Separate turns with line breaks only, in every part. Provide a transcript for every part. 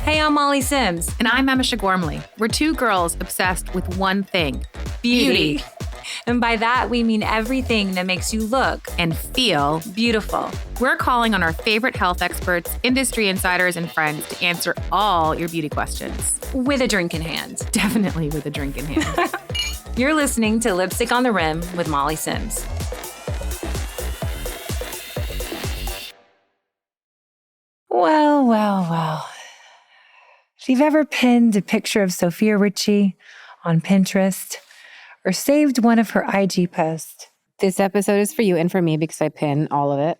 Hey, I'm Molly Sims.
And I'm Emese Gormley. We're two girls obsessed with one thing, beauty.
And by that, we mean everything that makes you look
And feel
beautiful.
We're calling on our favorite health experts, industry insiders, and friends to answer all your beauty questions.
With a drink in hand.
Definitely with a drink in hand.
You're listening to Lipstick on the Rim with Molly Sims. Well. If you've ever pinned a picture of Sofia Richie on Pinterest or saved one of her IG posts,
this episode is for you and for me because I pin all of it.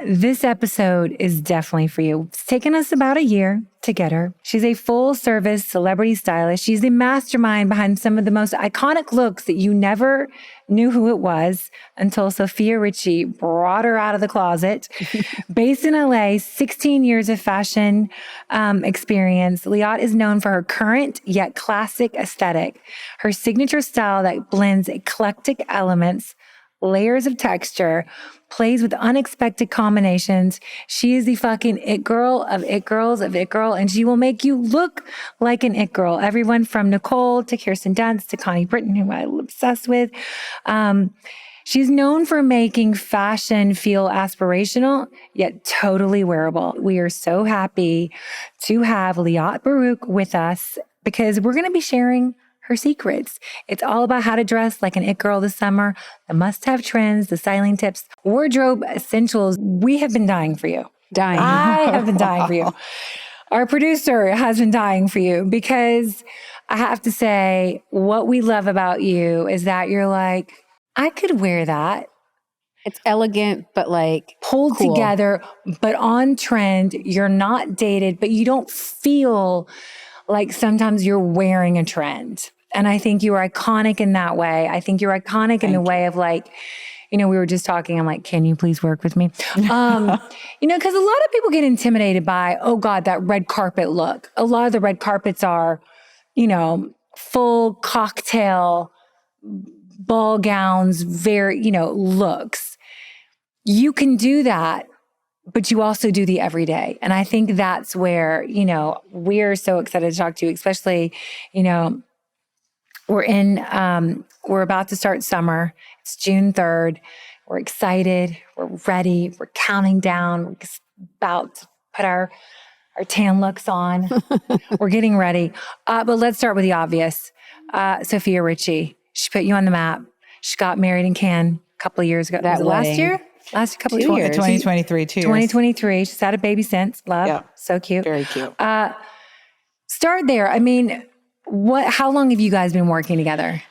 This episode is definitely for you. It's taken us about a year to get her. She's a full-service celebrity stylist. She's the mastermind behind some of the most iconic looks that you never knew who it was until Sofia Richie brought her out of the closet. Based in LA, 16 years of fashion experience, Liat is known for her current yet classic aesthetic. Her signature style that blends eclectic elements, layers of texture, plays with unexpected combinations. She is the fucking it girl of it girls of it girl, and she will make you look like an it girl. Everyone from Nicole to Kirsten Dunst to Connie Britton, who I'm obsessed with. She's known for making fashion feel aspirational, yet totally wearable. We are so happy to have Liat Baruch with us because we're going to be sharing her secrets. It's all about how to dress like an it girl this summer, the must-have trends, the styling tips, wardrobe essentials. We have been dying for you. I have been dying for you. Our producer has been dying for you because I have to say, what we love about you is that you're like, I could wear that.
It's elegant, but like
pulled
cool.
together, but on trend. You're not dated, but you don't feel like sometimes you're wearing a trend. And I think you are iconic in that way. I think you're iconic in the way of like, we were just talking, I'm like, can you please work with me? Because a lot of people get intimidated by, oh God, that red carpet look. A lot of the red carpets are, full cocktail ball gowns, very, looks. You can do that, but you also do the everyday. And I think that's where, we're so excited to talk to you, especially, we're about to start summer. It's June 3rd. We're excited. We're ready. We're counting down. We're about to put our tan looks on. We're getting ready. But let's start with the obvious. Sofia Richie, she put you on the map. She got married in Cannes a couple of years ago.
That
last year? Last couple of years.
2023, 2 years.
2023. She's had a baby since. Love.
Yeah.
So cute.
Very cute.
Start there. I mean, how long have you guys been working together?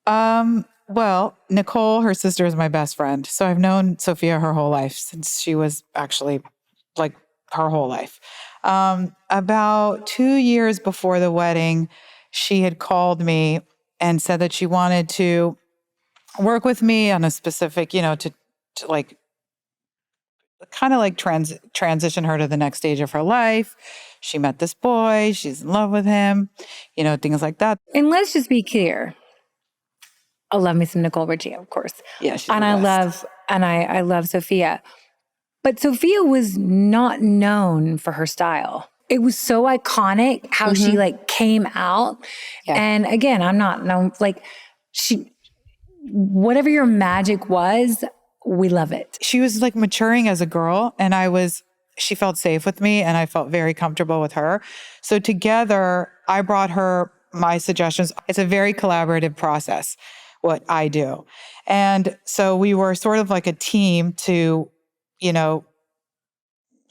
Well, Nicole, her sister, is my best friend. So I've known Sofia her whole life, since she was actually like her whole life. About 2 years before the wedding, she had called me and said that she wanted to work with me on a specific, to like kind of like transition her to the next stage of her life. She met this boy, she's in love with him, things like that.
And let's just be clear. I love me some Nicole Richie, of course.
Yeah, she's
and
the
I
best.
I love Sofia. But Sofia was not known for her style. It was so iconic how she like came out. Yeah. And again, I'm not known, like whatever your magic was, we love it.
She was like maturing as a girl, and she felt safe with me, and I felt very comfortable with her. So together, I brought her my suggestions. It's a very collaborative process, what I do. And so we were sort of like a team to,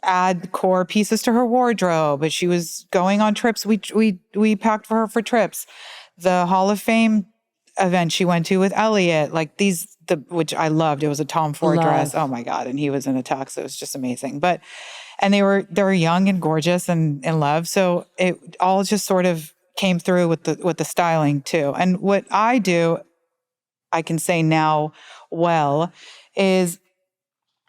add core pieces to her wardrobe. But she was going on trips. We packed for her for trips. The Hall of Fame event she went to with Elliot, like which I loved. It was a Tom Ford dress. Oh my God. And he was in a tux. It was just amazing. And they were young and gorgeous and in love. So it all just sort of came through with the styling too. And what I do, I can say now is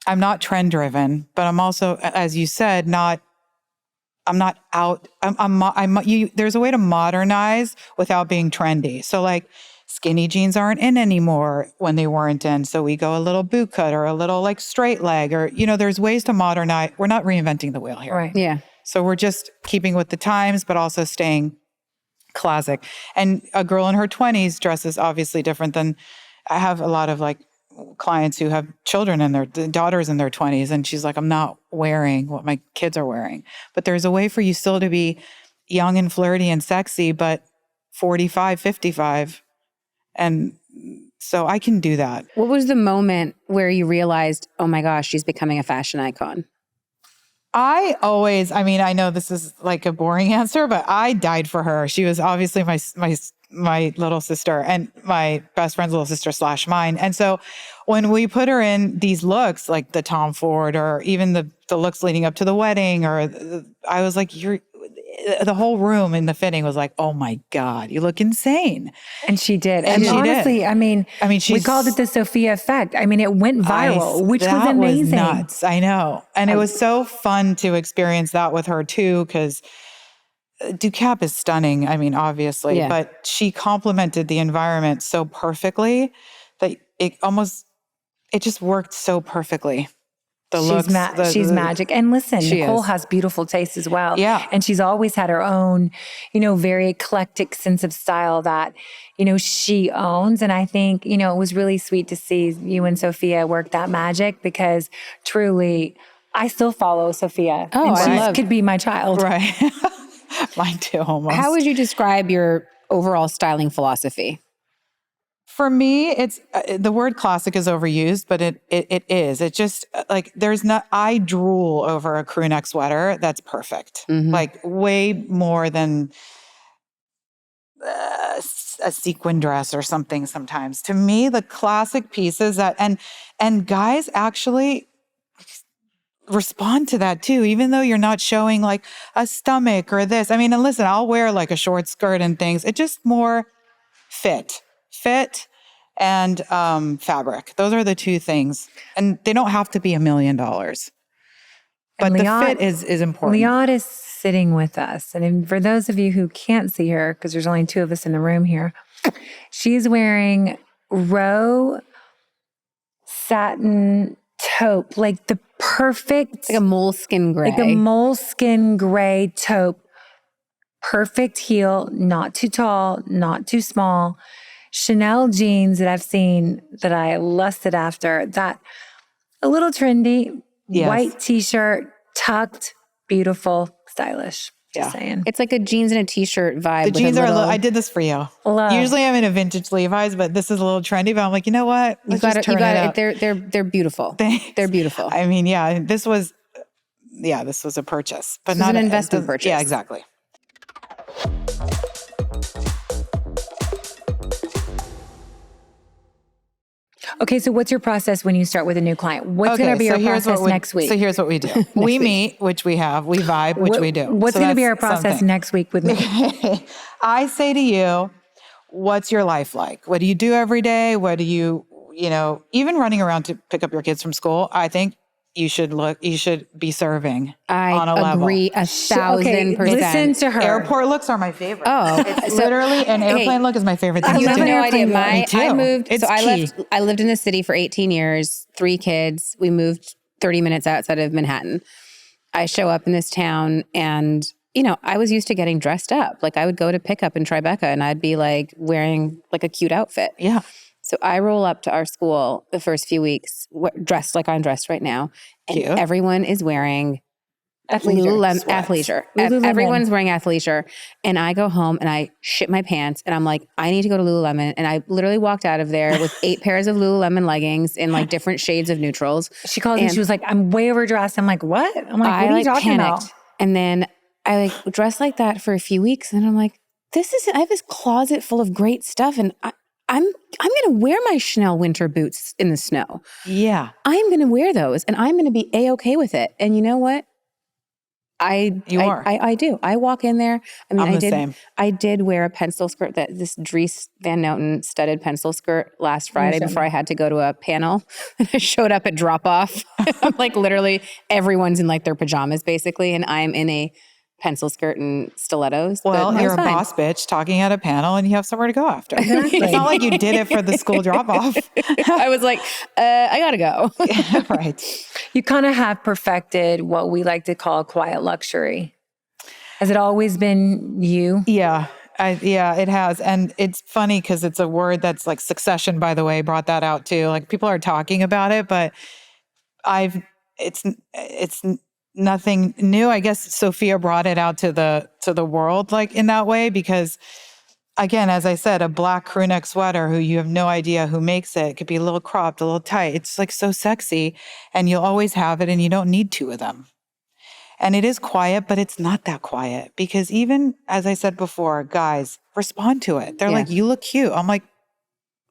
I'm not trend driven, but I'm also, as you said, I'm not out. There's a way to modernize without being trendy. So like skinny jeans aren't in anymore when they weren't in. So we go a little boot cut or a little like straight leg or, there's ways to modernize. We're not reinventing the wheel here.
Right.
Yeah.
So we're just keeping with the times, but also staying classic. And a girl in her 20s dresses obviously different than, I have a lot of like clients who have children in their daughters in their 20s. And she's like, I'm not wearing what my kids are wearing. But there's a way for you still to be young and flirty and sexy, but 45, 55. And so I can do that.
What was the moment where you realized, oh my gosh, she's becoming a fashion icon?
I know this is like a boring answer, but I died for her. She was obviously my little sister and my best friend's little sister / mine. And so when we put her in these looks, like the Tom Ford or even the looks leading up to the wedding, I was like, the whole room in the fitting was like, oh my God, you look insane.
And she did.
And
And
she
honestly,
did.
we called it the Sophia effect. I mean, it went viral, which was amazing.
That was nuts. I know. And it was so fun to experience that with her too, because Ducap is stunning. I mean, obviously, but she complemented the environment so perfectly that it just worked so perfectly.
She's magic. And listen, Nicole has beautiful taste as well.
Yeah.
And she's always had her own, very eclectic sense of style that, she owns. And I think, it was really sweet to see you and Sophia work that magic, because truly, I still follow Sophia.
Oh,
and she could be my child.
Right. Mine too, almost.
How would you describe your overall styling philosophy?
For me, it's the word classic is overused, but it is. It just like I drool over a crew neck sweater that's perfect, like way more than a sequin dress or something. Sometimes, to me, the classic pieces that and guys actually respond to that too, even though you're not showing like a stomach or this. I mean, and listen, I'll wear like a short skirt and things. It just more fit and fabric. Those are the two things. And they don't have to be $1 million. But the fit is important.
Liat is sitting with us. And for those of you who can't see her, because there's only 2 of us in the room here, she's wearing raw satin taupe, like the perfect...
Like a moleskin gray.
Like a moleskin gray taupe. Perfect heel, not too tall, not too small. Chanel jeans that I've seen that I lusted after, that a little trendy, white t-shirt, tucked, beautiful, stylish. Just saying.
It's like a jeans and a t-shirt vibe.
The jeans are I did this for you. Usually I'm in a vintage Levi's, but this is a little trendy, but I'm like, you know what? Let's just turn it up.
They're beautiful.
Thanks.
They're beautiful.
I mean, this was a purchase, but not
an investment purchase.
Yeah, exactly.
Okay, so what's your process when you start with a new client? What's going to be your process next week?
So here's what we do. We meet, which we have. We vibe, which we do.
What's going to be our process next week with me?
I say to you, what's your life like? What do you do every day? What do you, even running around to pick up your kids from school, I think you should be serving on a level.
I agree 1,000%.
Listen to her.
Airport looks are my favorite.
Oh,
it's literally an airplane look is my favorite thing.
You have no idea.
Me too.
I moved.
It's key.
I lived in the city for 18 years, 3 kids. We moved 30 minutes outside of Manhattan. I show up in this town and, I was used to getting dressed up. Like I would go to pickup in Tribeca and I'd be like wearing like a cute outfit.
Yeah.
So I roll up to our school the first few weeks, dressed like I'm dressed right now, and everyone is wearing athleisure. Everyone's wearing athleisure. And I go home and I shit my pants and I'm like, I need to go to Lululemon. And I literally walked out of there with 8 pairs of Lululemon leggings in like different shades of neutrals.
She called me. She was like, I'm way overdressed. I'm like, what? I'm like, what are you talking about?
And then I dressed like that for a few weeks. And I'm like, I have this closet full of great stuff. And I'm going to wear my Chanel winter boots in the snow.
Yeah.
I'm going to wear those and I'm going to be A-okay with it. And you know what? I do. I walk in there. I mean, I did wear a pencil skirt, this Dries Van Noten studded pencil skirt last Friday before I had to go to a panel. And I showed up at drop off. Like literally everyone's in like their pajamas basically. And I'm in a pencil skirt and stilettos.
Well, you're a boss bitch talking at a panel and you have somewhere to go after. Exactly. It's not like you did it for the school drop off.
I was like, I gotta go.
Right.
You kind of have perfected what we like to call quiet luxury. Has it always been you?
Yeah. Yeah, it has. And it's funny because it's a word that's like succession, by the way, brought that out too. Like people are talking about it, but it's nothing new. I guess Sofia brought it out to the world like in that way because again, as I said, a black crew neck sweater who you have no idea who makes it. It could be a little cropped, a little tight. It's like so sexy and you'll always have it and you don't need two of them. And it is quiet, but it's not that quiet because even as I said before, guys respond to it. They're like, you look cute. I'm like,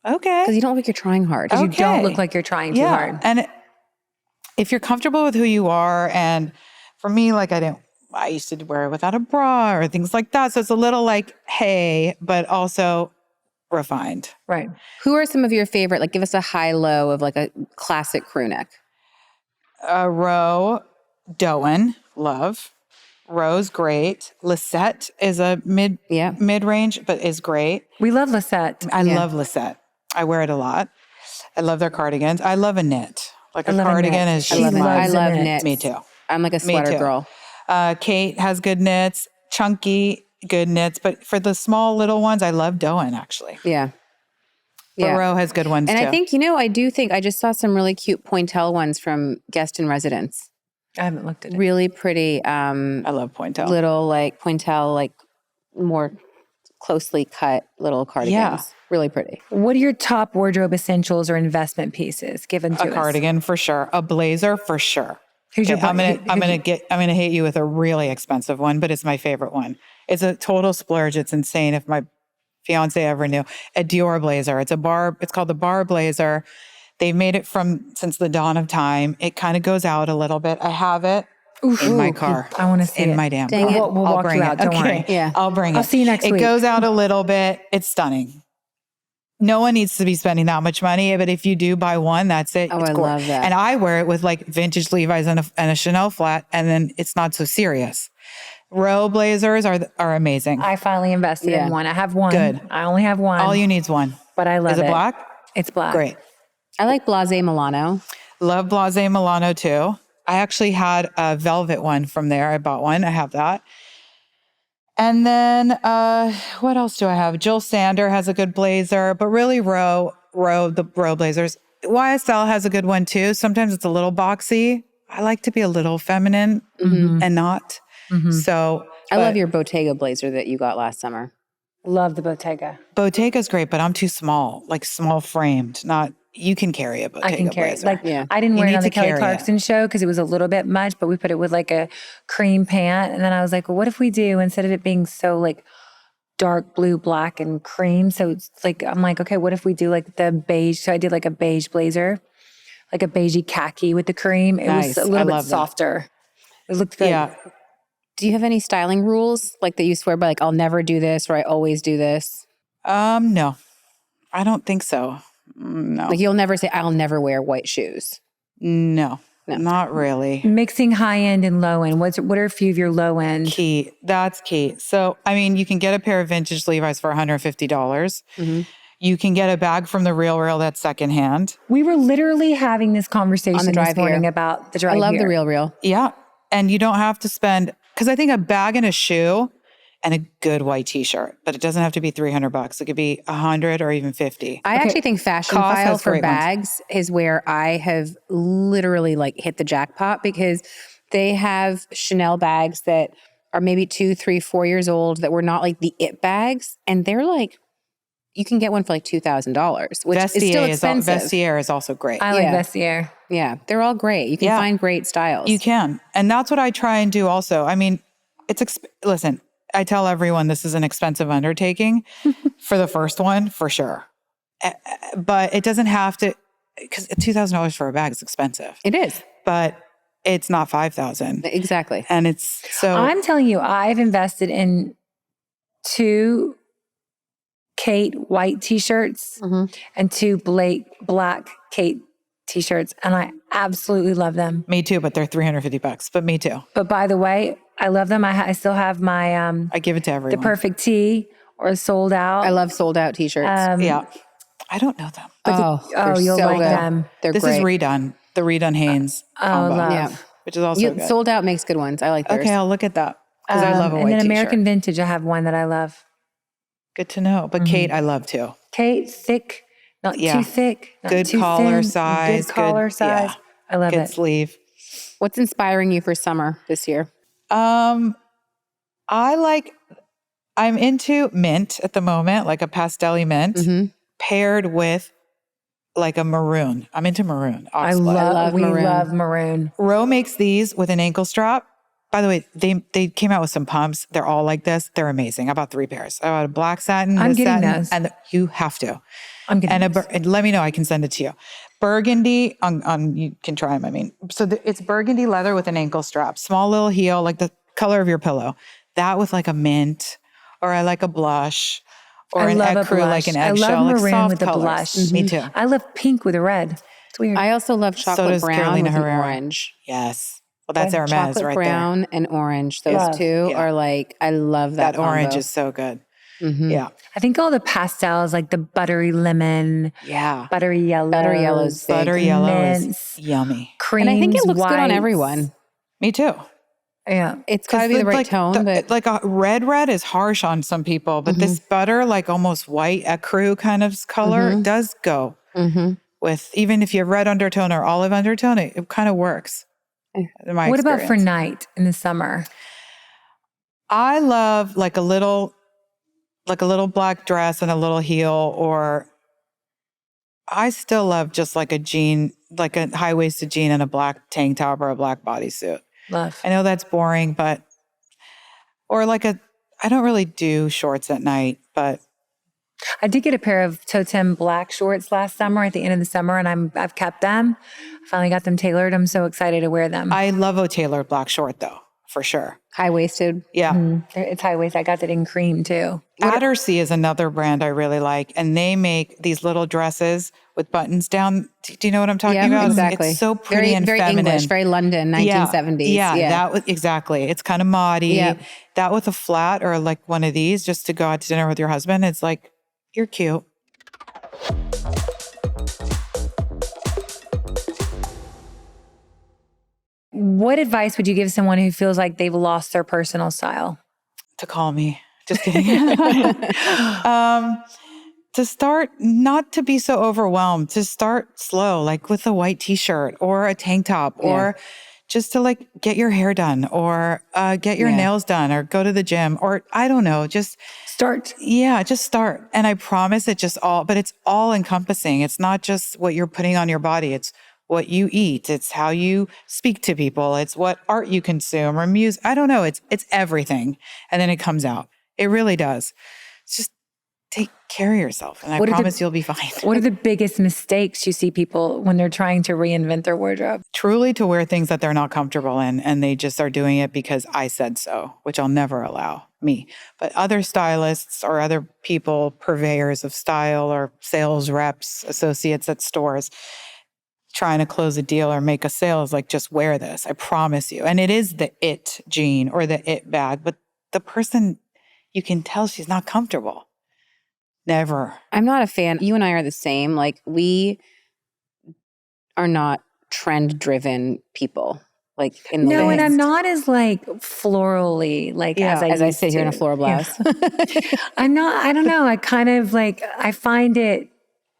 okay.
Because you don't look like you're trying hard.
Because you don't look like you're trying too hard.
And if you're comfortable with who you are, and for me, like I used to wear it without a bra or things like that. So it's a little like, hey, but also refined.
Right.
Who are some of your favorite, like give us a high-low of like a classic crew neck.
Roe, Doan, love. Roe's great. Lisette is a mid-range, but is great.
We love Lisette.
I love Lisette. I wear it a lot. I love their cardigans. I love a knit. Like a cardigan is just
I love knits.
Me too.
I'm like a sweater girl.
Kate has good knits, chunky, good knits. But for the small little ones, I love Doan actually.
Yeah.
But Roe has good ones
too.
And
I think, I just saw some really cute pointelle ones from Guest in Residence.
I haven't looked at it.
Really pretty.
I love pointelle.
Little like pointelle, like more closely cut little cardigans. Yeah. Really pretty.
What are your top wardrobe essentials or investment pieces given to us?
A cardigan for sure. A blazer for sure.
Who's your
I'm gonna hit you with a really expensive one, but it's my favorite one. It's a total splurge. It's insane. If my fiance ever knew, a Dior blazer. It's called the bar blazer. They've made it since the dawn of time. It kind of goes out a little bit. I have it in my car.
I want to see
in my damn car.
We'll walk you out. Don't worry.
Yeah.
I'll bring it.
I'll see you next week.
It goes out a little bit. It's stunning. No one needs to be spending that much money, but if you do buy one, that's it.
Oh,
it's
I love that.
And I wear it with like vintage Levi's and a Chanel flat, and then it's not so serious. Roe blazers are amazing.
I finally invested in one. I have one.
Good.
I only have one.
All you need is one.
But I love it.
Is it black?
It's black.
Great.
I like Blase Milano.
Love Blase Milano too. I actually had a velvet one from there. I bought one. I have that. And then what else do I have? Jill Sander has a good blazer, but really the Roe blazers. YSL has a good one too. Sometimes it's a little boxy. I like to be a little feminine and not. Mm-hmm. So
I love your Bottega blazer that you got last summer.
Love the Bottega.
Bottega's great, but I'm too small, like small framed, not. You can carry a Bottega
I can carry
blazer.
it. I didn't wear it on the Kelly Clarkson show because it was a little bit much, but we put it with like a cream pant. And then I was like, well, what if we do, instead of it being so like dark blue, black, and cream, so it's like, I'm like, okay, what if we do like the beige? So I did like a beige blazer, like a beigey khaki with the cream. It was a little bit softer. It looked good.
Yeah.
Do you have any styling rules like that you swear by, like, I'll never do this or I always do this?
No, I don't think so. No.
Like you'll never say, I'll never wear white shoes.
No, not really.
Mixing high end and low end. What are a few of your low end?
Key. That's key. So, I mean, you can get a pair of vintage Levi's for $150. Mm-hmm. You can get a bag from the Real that's secondhand.
We were literally having this conversation
on the drive
this morning
here.
About the drive.
I love
here.
the Real.
Yeah. And you don't have to spend, because I think a bag and a shoe and a good white t-shirt, but it doesn't have to be $300. It could be $100 or even $50.
I actually think Fashion File for bags is where I have literally like hit the jackpot, because they have Chanel bags that are maybe 2, 3, 4 years old that were not like the it bags. And they're like, you can get one for like $2,000, which is still expensive.
Vestiaire is also great.
I like Vestiaire.
Yeah, they're all great. You can find great styles.
You can. And that's what I try and do also. I mean, listen, I tell everyone this is an expensive undertaking for the first one, for sure. But it doesn't have to, because $2,000 for a bag is expensive.
It is.
But it's not $5,000.
Exactly.
And it's so.
I'm telling you, I've invested in 2 Kate white t-shirts and 2 black Kate t-shirts. And I absolutely love them.
Me too, but they're $350, but me too.
But by the way, I love them. I still have my,
I give it to everyone.
The Perfect Tee or Sold Out.
I love Sold Out t-shirts.
Yeah. I don't know them.
You'll
so
like
good.
them.
They're
this
great.
is Redone, the Redone Hanes combo,
love.
which is also good.
Sold Out makes good ones. I like theirs.
Okay, I'll look at that.
Because I love a white
And then
t-shirt.
American Vintage, I have one that I love.
Good to know. But Kate, I love too.
Kate, thick, not too thick, not
good
too
collar
thin,
size.
good collar size.
Yeah.
I love
good
it.
sleeve.
What's inspiring you for summer this year?
I'm into mint at the moment, like a pastel-y mint, paired with like a maroon. I'm into maroon.
We love maroon.
Ro makes these with an ankle strap. By the way, they came out with some pumps. They're all like this. They're amazing. I bought 3 pairs. I bought a black satin,
I'm getting
satin,
those.
and you have to.
I'm getting those.
And let me know. I can send it to you. Burgundy on you can try them. I mean, so it's burgundy leather with an ankle strap, small little heel, like the color of your pillow. That with like a mint, or I like a blush, or an ecru, like an eggshell.
I love maroon
like soft
with a
colors.
blush.
Me too.
I love pink with a red. It's weird.
I also love chocolate brown
Carolina
with an
Herrera.
orange.
Yes. Well, that's Hermes
chocolate
right
brown and orange. Those two are like, I love that combo.
Orange is so good. Yeah.
I think all the pastels, like the buttery lemon, buttery yellow.
Buttery yellow's big.
Buttery yellow
mints,
is yummy.
creams,
And I think it looks good on
whites.
everyone.
Me too.
Yeah.
It's got to be the right tone. But
like a red is harsh on some people, but this butter, like almost white ecru kind of color, does go with, even if you have red undertone or olive undertone, it kind of works.
What about for night in the summer?
I love like a little black dress and a little heel, or I still love just like a jean, like a high-waisted jean and a black tank top or a black bodysuit.
Love.
I know that's boring, or like I don't really do shorts at night, but
I did get a pair of Totem black shorts last summer at the end of the summer, and I've kept them. I finally got them tailored. I'm so excited to wear them.
I love a tailored black short though, for sure.
High-waisted.
Yeah.
It's high-waist. I got that in cream too.
Battersea is another brand I really like, and they make these little dresses with buttons down. Do you know what I'm talking about?
Exactly.
It's so pretty and
very
feminine.
English, very London, 1970s.
Yeah, that was exactly. It's kind of maudy.
Yeah.
That with a flat or like one of these, just to go out to dinner with your husband, it's like, you're cute.
What advice would you give someone who feels like they've lost their personal style?
To call me. Just kidding. To start, not to be so overwhelmed, to start slow, like with a white t-shirt or a tank top, or just to like get your hair done, or get your nails done, or go to the gym, or I don't know, just
start.
Yeah, just start. And I promise but it's all encompassing. It's not just what you're putting on your body. It's what you eat. It's how you speak to people. It's what art you consume or music. I don't know. It's everything. And then it comes out. It really does. It's just take care of yourself. And I promise you'll be fine.
What are the biggest mistakes you see people when they're trying to reinvent their wardrobe?
Truly to wear things that they're not comfortable in, and they just are doing it because I said so, which I'll never allow me. But other stylists or other people, purveyors of style or sales reps, associates at stores, trying to close a deal or make a sale is like, just wear this. I promise you. And it is the it jean or the it bag, but the person, you can tell she's not comfortable. Never.
I'm not a fan. You and I are the same. Like, we are not trend-driven people. Like, in the
and I'm not as like florally, like as I
sit here in a floral blouse.
I'm not. I don't know. I kind of like. I find it.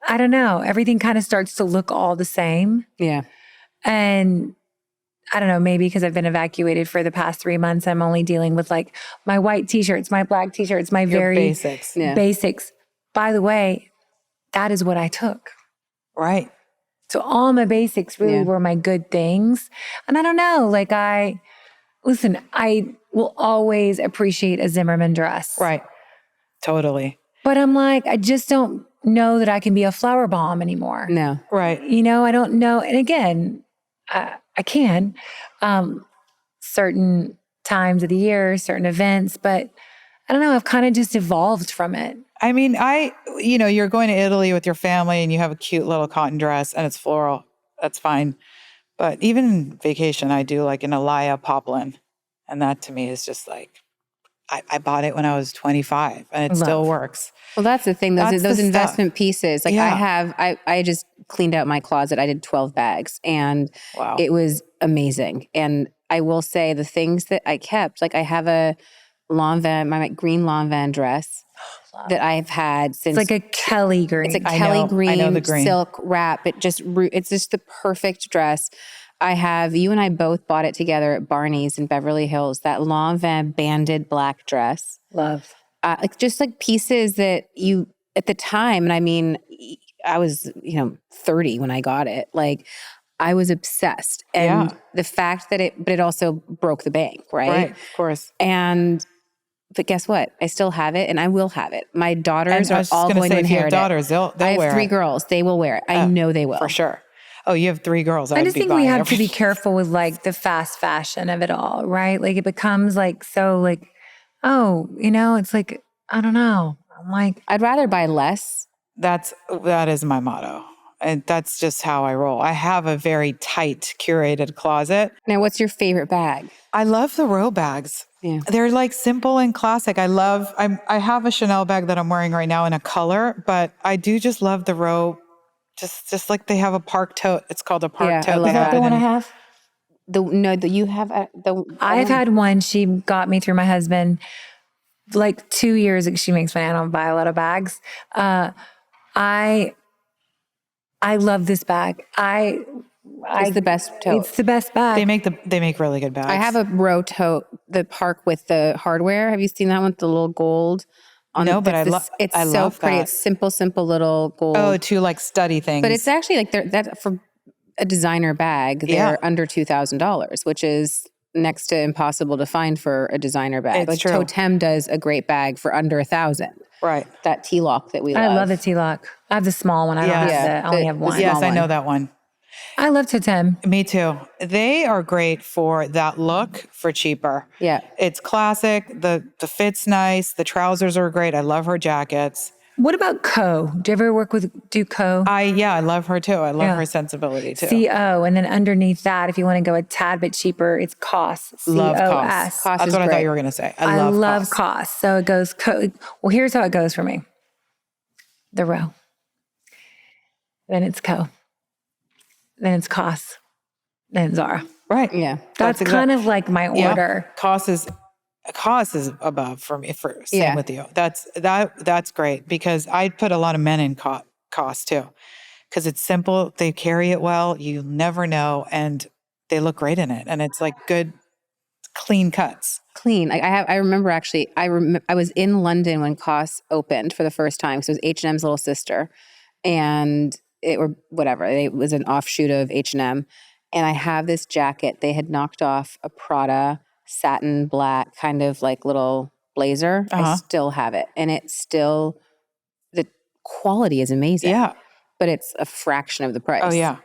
I don't know. Everything kind of starts to look all the same.
Yeah.
And I don't know, maybe because I've been evacuated for the past 3 months, I'm only dealing with like my white t-shirts, my black t-shirts, my very
basics.
Basics. By the way, that is what I took.
Right.
So all my basics really were my good things. And I don't know, like I will always appreciate a Zimmermann dress.
Right. Totally.
But I'm like, I just don't know that I can be a flower bomb anymore.
No.
Right.
I don't know. And again, I can, certain times of the year, certain events, but I don't know, I've kind of just evolved from it.
I mean, you're going to Italy with your family and you have a cute little cotton dress and it's floral. That's fine. But even vacation, I do like an Elia poplin. And that to me is just like, I bought it when I was 25 and it still works.
Well, that's the thing. Those investment pieces. Like I just cleaned out my closet. I did 12 bags and it was amazing. And I will say the things that I kept, like I have a my green Lanvin dress that I've had since.
It's like a Kelly green.
It's a Kelly green silk wrap. It's just the perfect dress. I have, you and I both bought it together at Barney's in Beverly Hills, that Lanvin banded black dress.
Love.
Just like pieces that you, at the time, and I mean, I was, 30 when I got it. Like, I was obsessed. And the fact that but it also broke the bank, right?
Right, of course.
But guess what? I still have it and I will have it. My daughters are all going to inherit it.
If you have daughters, they'll wear it.
I have 3 girls. They will wear it. I know they will.
For sure. Oh, you have 3 girls.
I just think we have to be careful with like the fast fashion of it all, right? Like it becomes like so like, oh, it's like, I don't know. I'm like,
I'd rather buy less.
That is my motto. And that's just how I roll. I have a very tight, curated closet.
Now, what's your favorite bag?
I love the Row bags. Yeah. They're like simple and classic. I have a Chanel bag that I'm wearing right now in a color, but I do just love the Row. Just like they have a park tote. It's called a park tote.
Is that the one I have?
You have
I've had one. She got me through my husband. Like 2 years, she makes money. I don't buy a lot of bags. I love this bag.
It's the best tote.
It's the best bag.
They make really good bags.
I have a Row tote, the park with the hardware. Have you seen that one with the little gold?
But I love
it's so pretty. That. It's simple little gold.
Oh, 2 like study things.
But it's actually like that for a designer bag. They're under $2,000, which is next to impossible to find for a designer bag.
It's true.
Totem does a great bag for under $1,000.
Right.
That T-lock that we love.
I love the T-lock. I have the small one. I don't have I only have one.
Yes, I know that one.
I love Totem.
Me too. They are great for that look for cheaper.
Yeah.
It's classic. The fit's nice. The trousers are great. I love her jackets.
What about Co? Do you ever do Co?
I love her too. I love her sensibility too.
CO. And then underneath that, if you want to go a tad bit cheaper, it's COS.
Love
COS.
COS. That's what I thought you were going to say.
I love COS. So it goes Co. Well, here's how it goes for me. The Row. Then it's Co. Then it's COS. Then it's Zara.
Right.
Yeah.
That's kind of like my order.
COS is above for me. Same with you. That's great because I put a lot of men in COS too, because it's simple. They carry it well. You never know, and they look great in it. And it's like good, clean cuts.
Clean. I remember actually. I was in London when COS opened for the first time. So it was H&M's little sister, and it was an offshoot of H&M. And I have this jacket. They had knocked off a Prada satin black kind of like little blazer. I still have it. And the quality is amazing.
Yeah.
But it's a fraction of the price.
Oh, yeah.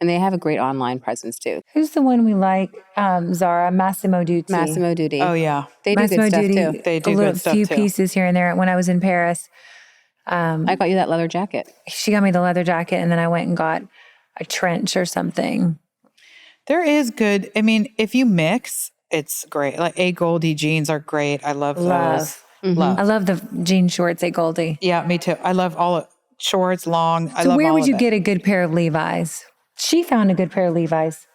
And they have a great online presence too.
Who's the one we like? Zara, Massimo Dutti.
Massimo Dutti.
Oh, yeah.
They do good stuff too.
They do good stuff too.
A few pieces here and there. When I was in Paris,
I got you that leather jacket.
She got me the leather jacket, and then I went and got a trench or something.
There is good. I mean, if you mix, it's great. Like A Goldie jeans are great. I love those.
Mm-hmm. Love. I love the jean shorts at Goldie.
Yeah, me too. I love all shorts, long.
So where would you get a good pair of Levi's? She found a good pair of Levi's.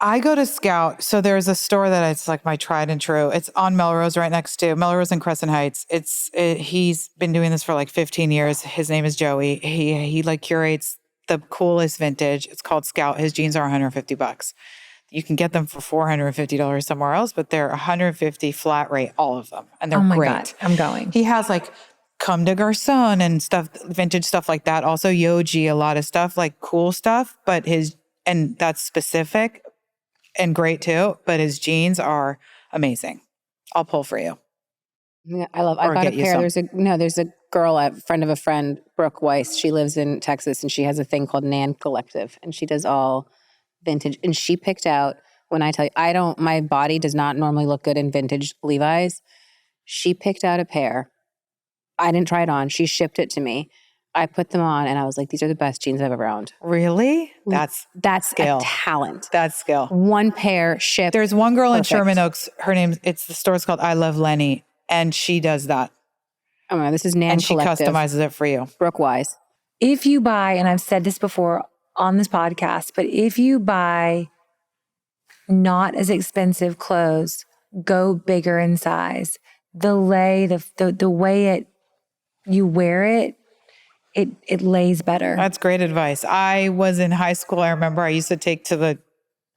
I go to Scout. So there's a store that it's like my tried and true. It's on Melrose, right next to Melrose and Crescent Heights. He's been doing this for like 15 years. His name is Joey. He like curates the coolest vintage. It's called Scout. His jeans are $150. You can get them for $450 somewhere else, but they're $150 flat rate, all of them. And they're great.
Oh my God, I'm going.
He has like Comme des Garçons and stuff, vintage stuff like that. Also Yoji, a lot of stuff, like cool stuff, and that's specific and great too, but his jeans are amazing. I'll pull for you.
Yeah, I got a pair. There's a girl, a friend of a friend, Brooke Weiss. She lives in Texas and she has a thing called Nan Collective and she does all vintage. And she picked out, when I tell you, my body does not normally look good in vintage Levi's. She picked out a pair. I didn't try it on. She shipped it to me. I put them on and I was like, these are the best jeans I've ever owned.
Really?
That's
skill.
a talent.
That's skill.
One pair shipped.
There's one girl in Sherman Oaks. Her name, the store's called I Love Lenny. And she does that.
Oh my, this is Nan
And
Collective.
she customizes it for you.
Brookwise.
If you buy, and I've said this before on this podcast, but if you buy not as expensive clothes, go bigger in size. The way you wear it, it lays better.
That's great advice. I was in high school. I remember I used to take to the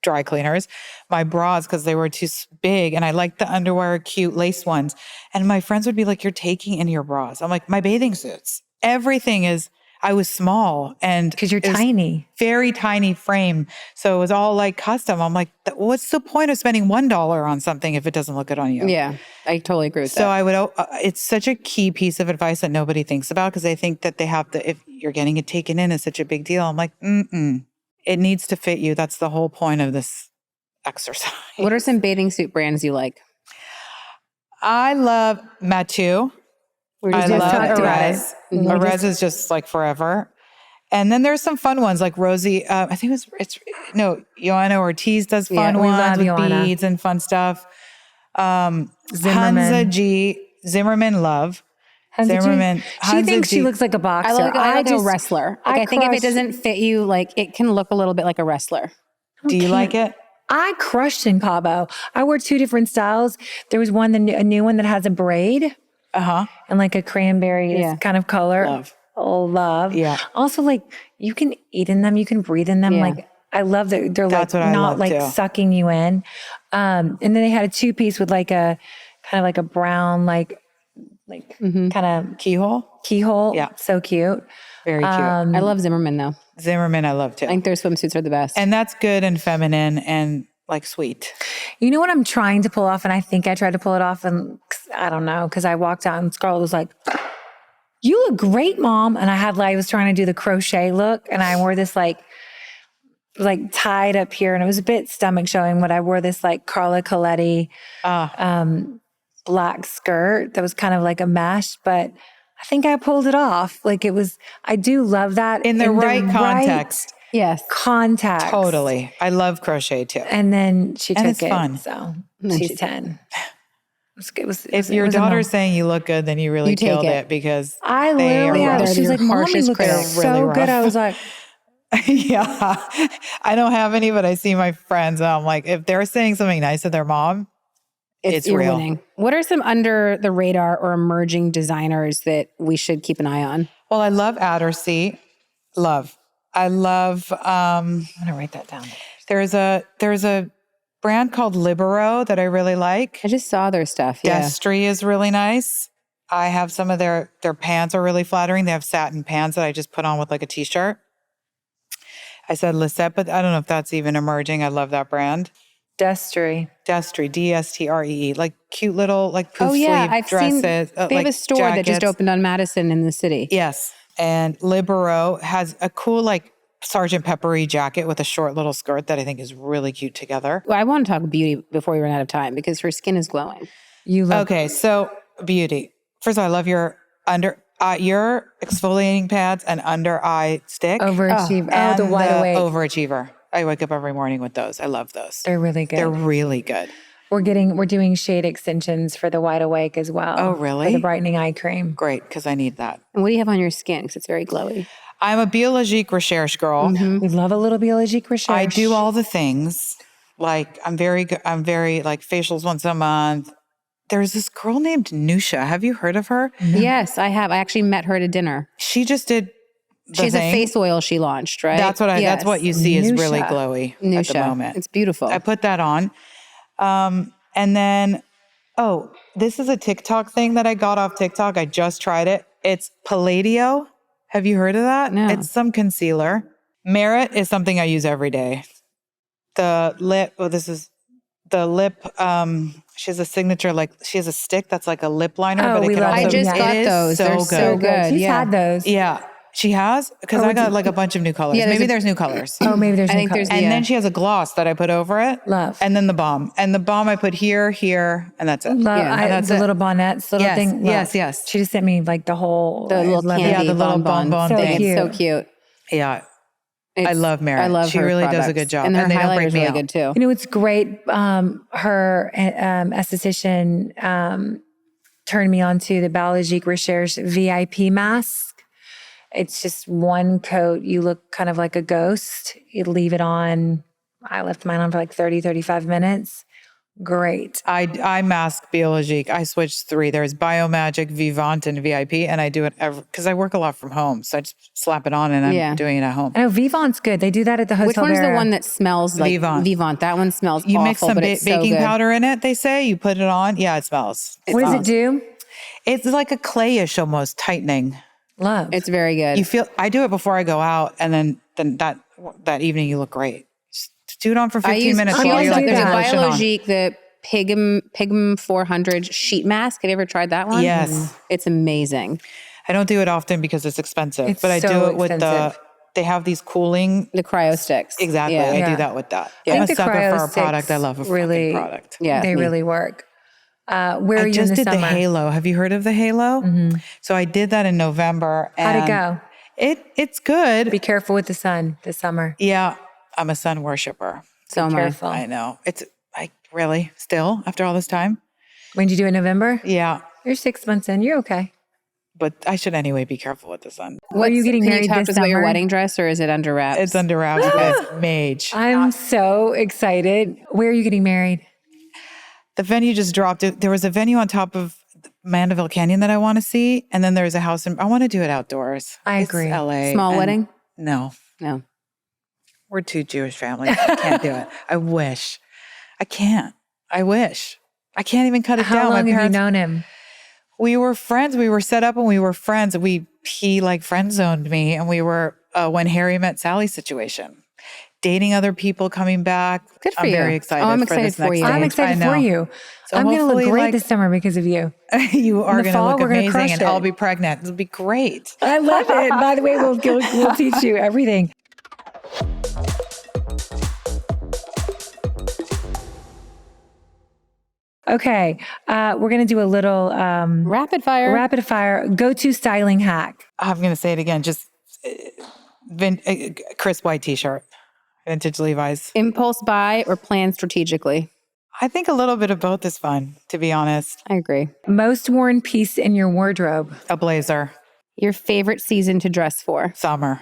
dry cleaners my bras because they were too big, and I liked the underwear, cute lace ones. And my friends would be like, "You're taking in your bras." I'm like, "My bathing suits, everything is." I was small and
because you're tiny,
very tiny frame, so it was all like custom. I'm like, what's the point of spending $1 on something if it doesn't look good on you?
Yeah, I totally agree with that.
So I would. It's such a key piece of advice that nobody thinks about because they think that they have to. If you're getting it taken in, is such a big deal. I'm like, it needs to fit you. That's the whole point of this exercise.
What are some bathing suit brands you like?
I love Matu. I love Erez. Erez is just like forever. And then there's some fun ones like Rosie. I think Joanna Ortiz does fun ones with Joanna. Beads and fun stuff. Hansa G. Zimmerman love. Zimmerman.
She thinks she looks like a boxer.
I like a wrestler. I think if it doesn't fit you, like it can look a little bit like a wrestler.
Do you like it?
I crushed in Cabo. I wore 2 different styles. There was one, a new one that has a braid. And like a cranberry kind of color. Love.
Yeah.
Also, like you can eat in them, you can breathe in them. Yeah. Like I love that they're like not like sucking you in. And then they had a 2-piece with like a kind of like a brown kind of keyhole.
Yeah.
So cute.
Very cute.
I love Zimmerman though.
Zimmerman I love too.
I think their swimsuits are the best.
And that's good and feminine and like sweet.
You know what I'm trying to pull off, and I think I tried to pull it off, and I don't know, because I walked out and Scarlett was like, "You look great, Mom." And I was trying to do the crochet look, and I wore this like tied up here, and it was a bit stomach showing, but I wore this like Carla Coletti black skirt that was kind of like a mesh, but I think I pulled it off. Like I do love that.
In the right context.
Yes. Context.
Totally. I love crochet too.
And then she took it.
Fun.
So she's 10.
If your daughter's saying you look good, then you really killed it because
I literally, she's like, "Mommy looks so good." I was like,
yeah, I don't have any, but I see my friends and I'm like, if they're saying something nice to their mom, it's real. Winning.
What are some under the radar or emerging designers that we should keep an eye on?
Well, I love Addersea. I love,
I'm going to write that down.
There's a brand called Libero that I really like.
I just saw their stuff. Yeah.
Destry is really nice. I have some of their pants are really flattering. They have satin pants that I just put on with like a t-shirt. I said Lisette, but I don't know if that's even emerging. I love that brand.
Destry,
Dstree, like cute little like poof sleeve dresses.
They have a store that just opened on Madison in the city.
Yes. And Libero has a cool like Sgt. Peppery jacket with a short little skirt that I think is really cute together.
Well, I want to talk beauty before we run out of time because her skin is glowing.
So beauty. First of all, I love your exfoliating pads and under eye stick.
Overachiever. The wide awake.
Overachiever. I wake up every morning with those. I love those.
They're really good.
They're really good.
We're doing shade extensions for the wide awake as well.
Oh, really?
For the brightening eye cream.
Great, because I need that.
And what do you have on your skin? Because it's very glowy.
I'm a Biologique Recherche girl.
Mm-hmm. We love a little Biologique Recherche.
I do all the things. Like I'm very like facials once a month. There's this girl named Nusha. Have you heard of her?
Mm-hmm. Yes, I have. I actually met her at a dinner.
She just did.
She has a face oil she launched, right?
That's what you see is really glowy at the moment.
It's beautiful.
I put that on. And then, this is a TikTok thing that I got off TikTok. I just tried it. It's Palladio. Have you heard of that?
No.
It's some concealer. Merit is something I use every day. The lip, she has a signature, like she has a stick that's like a lip liner.
I just got
those. They're so good.
She's had those.
Yeah. She has? Because I got like a bunch of new colors. Maybe there's new colors.
Oh, maybe there's new colors.
And then she has a gloss that I put over it.
Love.
And then the balm. And the balm I put here, and that's it.
Love.
And that's
the
it.
little bonnettes, little thing. Love.
Yes.
She just sent me like the whole.
The little candy.
Yeah, the little bonbon thing.
It's so cute.
Yeah. I love Merit.
I love
she
her
really
products.
does a good job.
And her
they don't
highlighter's
break me
really
out.
good too.
You know, it's great. Her esthetician turned me on to the Biologique Recherche VIP mask. It's just one coat. You look kind of like a ghost. You leave it on. I left mine on for like 30, 35 minutes. Great.
I mask Biologique. I switched 3. There's Biomagic, Vivant, and VIP, and I do it because I work a lot from home, so I just slap it on and I'm doing it at home.
I know Vivant's good. They do that at the Hotel
Which one's
Bear.
the one that smells like
Vivant?
That one smells
You
awful,
mix some
but it's so
baking
good.
powder in it, they say. You put it on. Yeah, it smells.
What does it do?
It's like a clayish almost tightening.
Love.
It's very good.
You feel. I do it before I go out, and then that evening you look great. Just do it on for 15 minutes.
I'm
while
gonna
you
do
There's a
that.
Biologique, the Pigm 400 sheet mask. Have you ever tried that one?
Yes.
It's amazing.
I don't do it often because it's expensive,
It's
but I
so
do it with
expensive.
they have these cooling.
The cryo sticks.
Exactly.
Yeah.
I do that with that.
I
I'm a
think the
sucker for
cryo
a product. I
sticks
love a
really-
fucking product.
Yeah.
They really work. Where are
I
you
just
in the
did
summer?
the Halo. Have you heard of the Halo? So I did that in November.
How'd it
and
go?
It's good.
Be careful with the sun this summer.
Yeah. I'm a sun worshiper.
So am I.
Careful.
I know. It's like really still after all this time.
When did you do it in November?
Yeah.
You're 6 months in. You're okay.
But I should anyway be careful with the sun.
Are you getting
Can
married
you talk
this
to us about your
summer?
wedding dress, or is it under wraps?
It's under wraps. It's mage.
I'm so excited. Where are you getting married?
The venue just dropped it. There was a venue on top of Mandeville Canyon that I want to see. And then there's a house I want to do it outdoors.
I
It's
agree.
LA.
Small
and-
wedding?
No.
No.
We're 2 Jewish families. I can't do it. I wish. I can't. I wish. I can't even cut it
How
down.
long
My
have you
parents,
known him?
we were friends. We were set up and we were friends. He like friend zoned me, and we were when Harry met Sally situation. Dating other people, coming back.
Good for
I'm
you.
very excited.
Oh, I'm
for
excited
this
for
next
you.
stage.
I'm excited
I know.
for you.
So
I'm going to look
hopefully,
great
like,
this summer because of you.
you are
the
going to
fall,
look
we're gonna
amazing,
crush
and
it.
I'll be pregnant. It'll be great.
I love it. By the way, we'll teach you everything. Okay, we're going to do a little
Rapid fire.
go-to styling hack.
I'm going to say it again. Just crisp white t-shirt, vintage Levi's.
Impulse buy or plan strategically?
I think a little bit of both is fun, to be honest.
I agree.
Most worn piece in your wardrobe.
A blazer,
Your favorite season to dress for?
summer.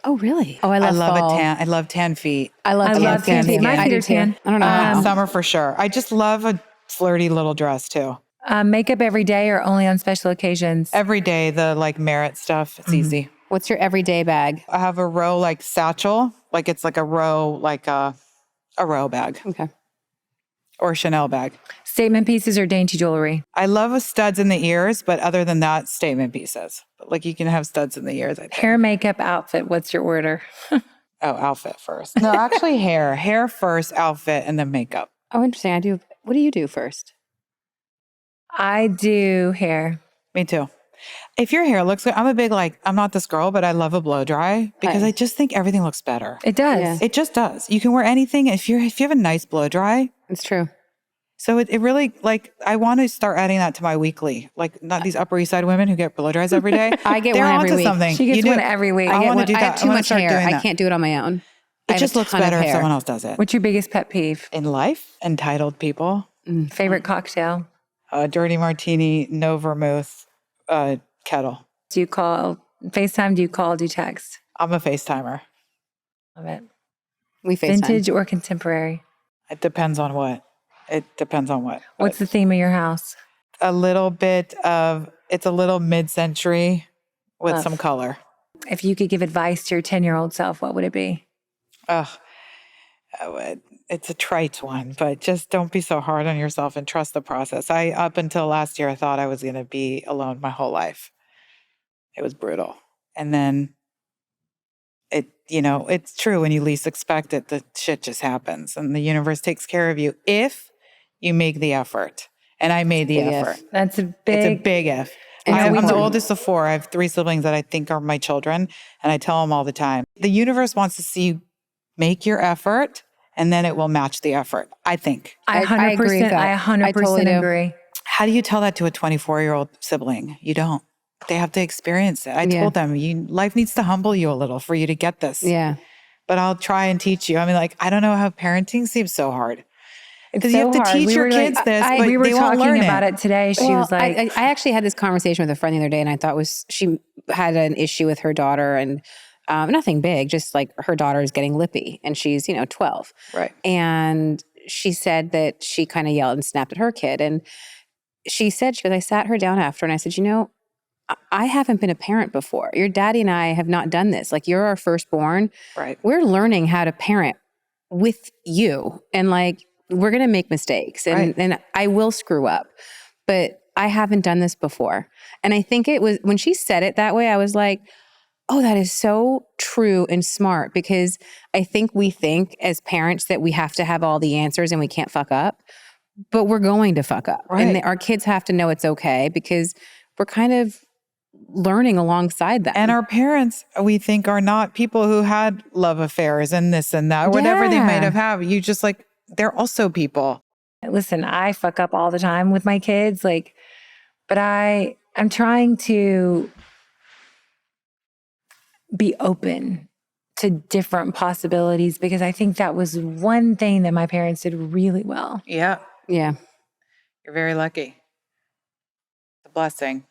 Oh, really? Oh, I love fall.
a tan. I love tan feet.
I love
tan feet. My
I
feet
do
are
too.
tan.
I don't know.
Summer for sure. I just love a flirty little dress too.
Makeup every day or only on special occasions?
Every day, the like Merit stuff. It's easy.
What's your everyday bag?
I have a row like satchel, like it's like a row, like a row bag
Okay.
or a Chanel bag.
Statement pieces or dainty jewelry?
I love studs in the ears, but other than that, statement pieces. But like you can have studs in the ears. I think.
Hair, makeup, outfit. What's your order?
Oh, outfit first. No, actually hair. Hair first, outfit, and then makeup.
Oh, interesting. What do you do first?
I do hair.
Me too. If your hair looks good, I'm a big I'm not this girl, but I love a blow dry because
Right.
I just think everything looks better.
It does.
Yeah.
It just does. You can wear anything if you have a nice blow dry.
It's true.
So it really I want to start adding that to my weekly. Like not these Upper East Side women who get blow dries every day.
I get
They're
one every
onto
week.
something.
She gets
You do.
one every week.
I want to do
I
that.
have too
I wanna
much
start
hair.
doing
I
that.
can't do it on my own. I
It
have
just
a
looks
ton of
better if
hair.
someone else does it.
What's your biggest pet peeve?
In life, entitled people.
Favorite cocktail?
Dirty martini, no vermouth, kettle.
Do you call FaceTime? Do you call? Do you text?
I'm a FaceTimer.
Love it.
We FaceTime.
Vintage or contemporary?
It depends on what.
What's the theme of your house?
A little bit of, it's a little mid-century with
Love.
some color.
If you could give advice to your 10-year-old self, what would it be?
It's a trite one, but just don't be so hard on yourself and trust the process. Up until last year, I thought I was going to be alone my whole life. It was brutal. And then it's true when you least expect it, the shit just happens and the universe takes care of you if you make the effort. And I made the effort.
That's a
It's a big if. I'm the oldest of 4. I have 3 siblings that I think are my children, and I tell them all the time, the universe wants to see you make your effort, and then it will match the effort, I think.
I 100%, agree with that. I 100% totally agree.
How do you tell that to a 24-year-old sibling? You don't. They have to experience it. I told them, life needs to humble you a little for you to get this.
Yeah.
But I'll try and teach you. I mean, I don't know how parenting seems so hard. Because you have to teach your kids this, but
we were
they won't
talking
learn
about it today. She was like,
I actually had this conversation with a friend the other day, and I thought she had an issue with her daughter, and nothing big, just like her daughter is getting lippy, and she's 12,
right?
And she said that she kind of yelled and snapped at her kid, and she goes, I sat her down after, and I said, I haven't been a parent before. Your daddy and I have not done this. Like, you're our firstborn,
right?
We're learning how to parent with you, and we're going to make mistakes and I will screw up, but I haven't done this before. And I think it was when she said it that way, I was like, oh, that is so true and smart, because I think we think as parents that we have to have all the answers and we can't fuck up, but we're going to fuck up.
Right.
And our kids have to know it's okay, because we're kind of learning alongside them.
And our parents, we think, are not people who had love affairs and this and that, or whatever they might have had. You just they're also people.
Listen, I fuck up all the time with my kids, but I'm trying to be open to different possibilities, because I think that was one thing that my parents did really well.
Yeah.
Yeah.
You're very lucky. It's a blessing,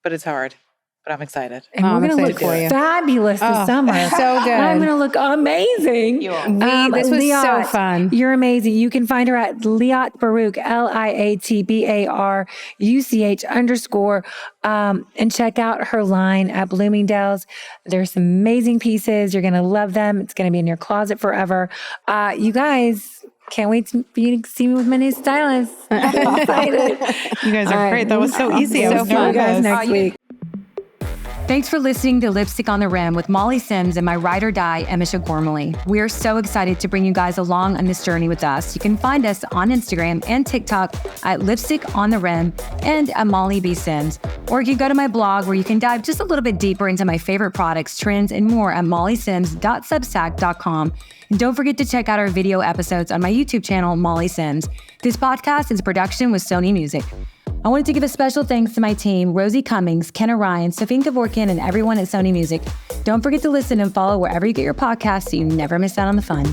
but it's hard. But I'm excited.
And we're going to look fabulous this summer.
So good.
I'm going to look amazing.
This was Liat, so fun.
You're amazing. You can find her at Liat Baruch, LIATBARUCH_. And check out her line at Bloomingdale's. There's some amazing pieces. You're going to love them. It's going to be in your closet forever. You guys, can't wait for you to see me with my new stylist. I'm excited.
You guys are great. That was so easy. I was nervous.
Guys next week.
Thanks for listening to Lipstick on the Rim with Molly Sims and my ride or die, Emese Gormley. We are so excited to bring you guys along on this journey with us. You can find us on Instagram and TikTok at Lipstick on the Rim and at Molly B. Sims. Or you can go to my blog where you can dive just a little bit deeper into my favorite products, trends, and more at mollysims.substack.com. And don't forget to check out our video episodes on my YouTube channel, Molly Sims. This podcast is a production with Sony Music. I wanted to give a special thanks to my team, Rosie Cummings, Kenna Ryan, Sofia Richie, and everyone at Sony Music. Don't forget to listen and follow wherever you get your podcasts so you never miss out on the fun.